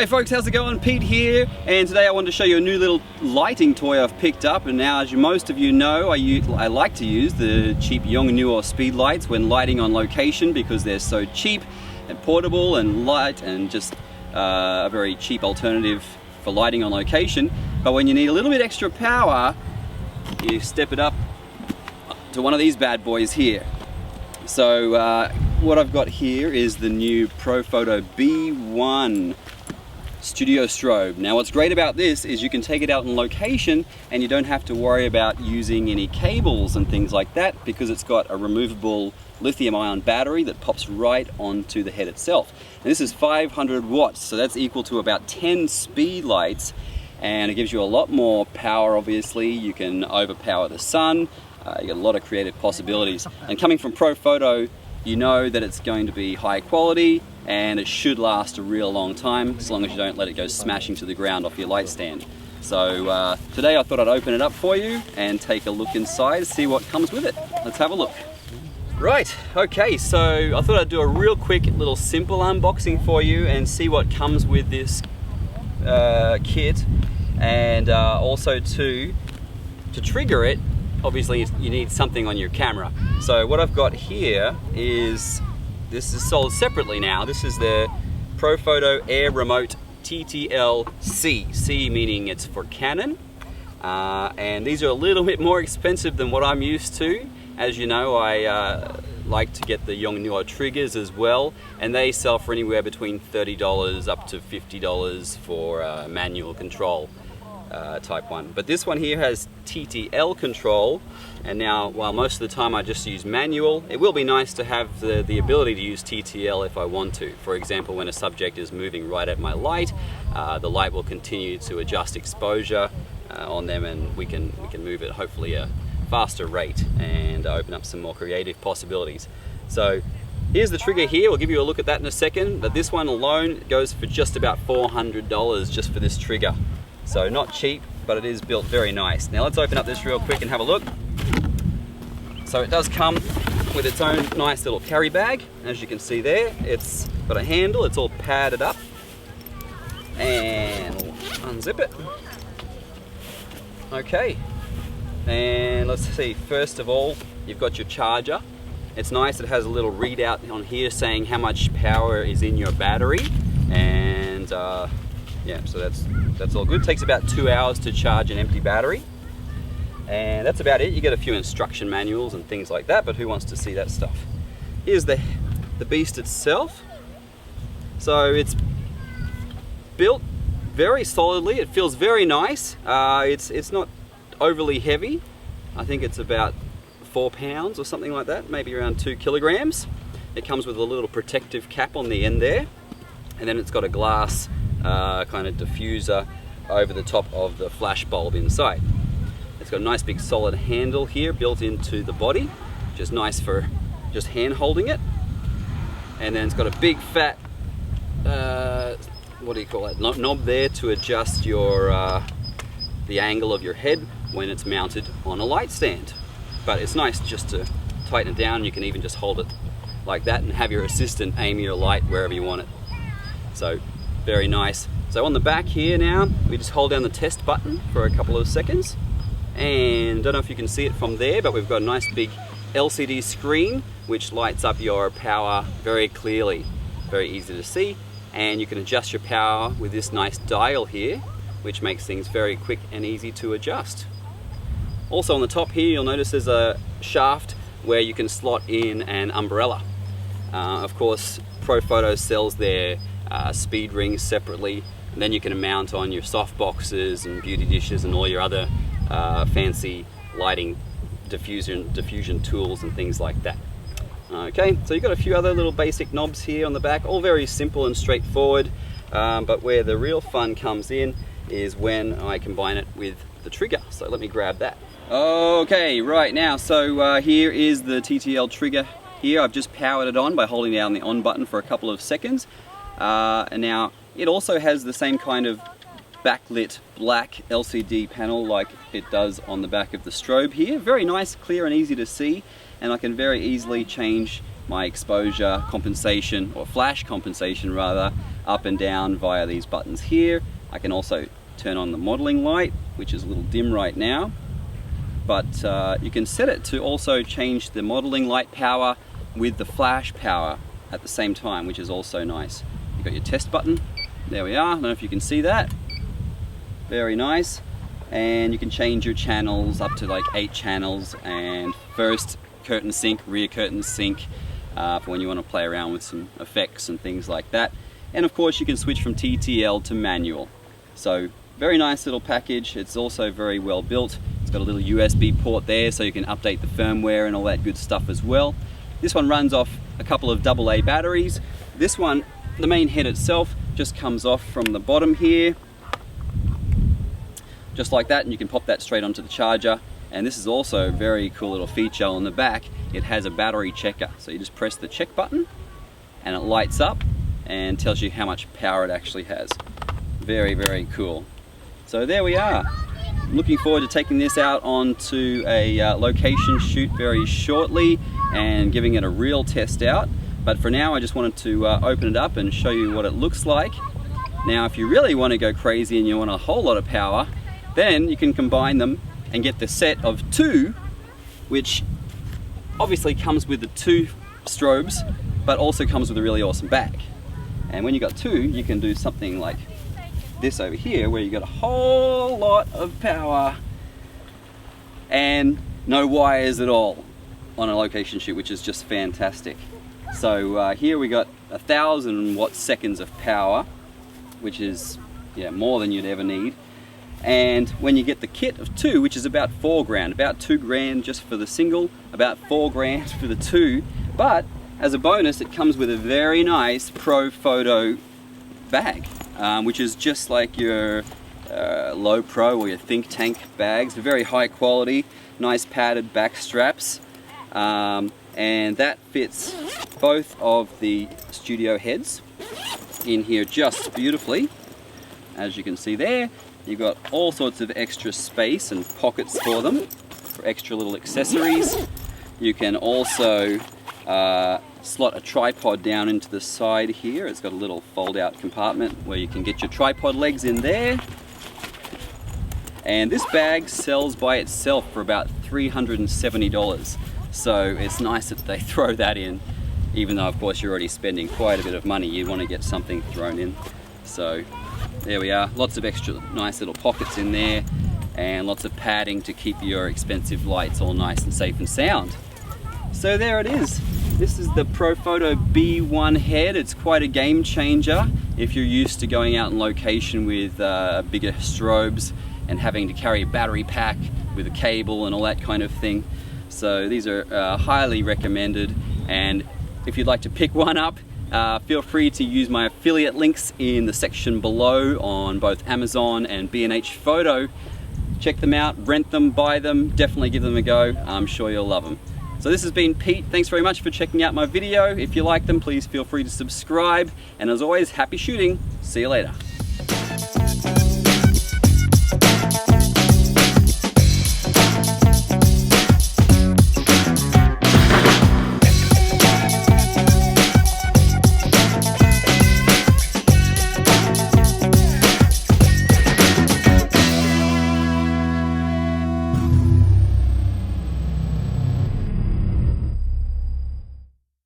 Hey folks, how's it going? Pete here, and today I wanted to show you a new little lighting toy I've picked up. And now, as most of you know, I like to use the cheap Yongnuo speed lights when lighting on location because they're so cheap and portable and light and just a very cheap alternative for lighting on location. But when you need a little bit extra power, you step it up to one of these bad boys here. So what I've got here is the new Profoto B1 Studio Strobe. Now what's great about this is you can take it out on location and you don't have to worry about using any cables and things like that because it's got a removable lithium-ion battery that pops right onto the head itself. And this is 500 watts, so that's equal to about 10 speed lights, and it gives you a lot more power. Obviously you can overpower the sun. You get a lot of creative possibilities, and coming from Profoto, you know that it's going to be high quality and it should last a real long time as long as you don't let it go smashing to the ground off your light stand. So today I thought I'd open it up for you and take a look inside to see what comes with it. Let's have a look. Right, okay, so I thought I'd do a real quick little simple unboxing for you and see what comes with this kit, and also to trigger it, obviously you need something on your camera. So what I've got here is, this is sold separately now. This is the Profoto Air Remote TTL C meaning it's for Canon. And these are a little bit more expensive than what I'm used to. As you know, I like to get the Yongnuo triggers as well, and they sell for anywhere between $30 up to $50 for manual control. Type 1. But this one here has TTL control, and now while most of the time I just use manual, it will be nice to have the ability to use TTL if I want to. For example, when a subject is moving right at my light, the light will continue to adjust exposure on them, and we can move it hopefully a faster rate and open up some more creative possibilities. So here's the trigger here. We'll give you a look at that in a second, but this one alone goes for just about $400 just for this trigger. So not cheap, but it is built very nice. Now let's open up this real quick and have a look. So it does come with its own nice little carry bag. As you can see there, it's got a handle, it's all padded up. And we'll unzip it. Okay, and let's see, first of all, you've got your charger. It's nice, it has a little readout on here saying how much power is in your battery. And yeah, so that's all good. It takes about 2 hours to charge an empty battery. And that's about it. You get a few instruction manuals and things like that, but who wants to see that stuff? Here's the beast itself. So it's built very solidly. It feels very nice. It's not overly heavy. I think it's about 4 pounds or something like that, maybe around 2 kilograms. It comes with a little protective cap on the end there, and then it's got a glass kind of diffuser over the top of the flash bulb inside. It's got a nice big solid handle here built into the body, which is nice for just hand holding it. And then it's got a big fat, what do you call it, knob there to adjust your the angle of your head when it's mounted on a light stand. But it's nice just to tighten it down. You can even just hold it like that and have your assistant aim your light wherever you want it. So very nice. So on the back here now, we just hold down the test button for a couple of seconds, and don't know if you can see it from there, but we've got a nice big LCD screen which lights up your power very clearly, very easy to see, and you can adjust your power with this nice dial here, which makes things very quick and easy to adjust. Also on the top here, you'll notice there's a shaft where you can slot in an umbrella. Of course, Profoto sells their speed rings separately, and then you can mount on your soft boxes and beauty dishes and all your other fancy lighting diffusion tools and things like that. Okay, so you've got a few other little basic knobs here on the back, all very simple and straightforward, but where the real fun comes in is when I combine it with the trigger. So let me grab that. Okay, right now, so here is the TTL trigger here. I've just powered it on by holding down the on button for a couple of seconds. And now it also has the same kind of backlit black LCD panel like it does on the back of the strobe here. Very nice, clear and easy to see, and I can very easily change my exposure compensation, or flash compensation rather, up and down via these buttons here. I can also turn on the modeling light, which is a little dim right now, but you can set it to also change the modeling light power with the flash power at the same time, which is also nice. You've got your test button, there we are, I don't know if you can see that, very nice. And you can change your channels up to like 8 channels, and first curtain sync, rear curtain sync, for when you want to play around with some effects and things like that. And of course you can switch from TTL to manual. So very nice little package. It's also very well built. It's got a little USB port there so you can update the firmware and all that good stuff as well. This one runs off a couple of AA batteries. This one, the main head itself, just comes off from the bottom here, just like that, and you can pop that straight onto the charger. And this is also a very cool little feature on the back. It has a battery checker, so you just press the check button and it lights up and tells you how much power it actually has. Very, very cool. So there we are. Looking forward to taking this out onto a location shoot very shortly and giving it a real test out. But for now I just wanted to open it up and show you what it looks like. Now if you really want to go crazy and you want a whole lot of power, then you can combine them and get the set of 2, which obviously comes with the 2 strobes, but also comes with a really awesome bag. And when you got 2, you can do something like this over here, where you got a whole lot of power and no wires at all on a location shoot, which is just fantastic. So here we got 1,000 watt seconds of power, which is more than you'd ever need. And when you get the kit of 2, which is about $4 grand, about $2 grand just for the single, about $4 grand for the 2, but as a bonus it comes with a very nice Profoto bag, which is just like your Low Pro or your Think Tank bags, very high quality, nice padded back straps, and that fits both of the studio heads in here just beautifully, as you can see there. You've got all sorts of extra space and pockets for them, for extra little accessories. You can also slot a tripod down into the side here. It's got a little fold-out compartment where you can get your tripod legs in there. And this bag sells by itself for about $370. So it's nice that they throw that in, even though of course you're already spending quite a bit of money. You want to get something thrown in. So there we are, lots of extra nice little pockets in there, and lots of padding to keep your expensive lights all nice and safe and sound. So there it is. This is the Profoto B1 head. It's quite a game changer if you're used to going out in location with bigger strobes and having to carry a battery pack with a cable and all that kind of thing. So these are highly recommended, and if you'd like to pick one up, feel free to use my affiliate links in the section below on both Amazon and B&H Photo. Check them out, rent them, buy them, definitely give them a go. I'm sure you'll love them. So this has been Pete. Thanks very much for checking out my video. If you like them, please feel free to subscribe. And as always, happy shooting. See you later.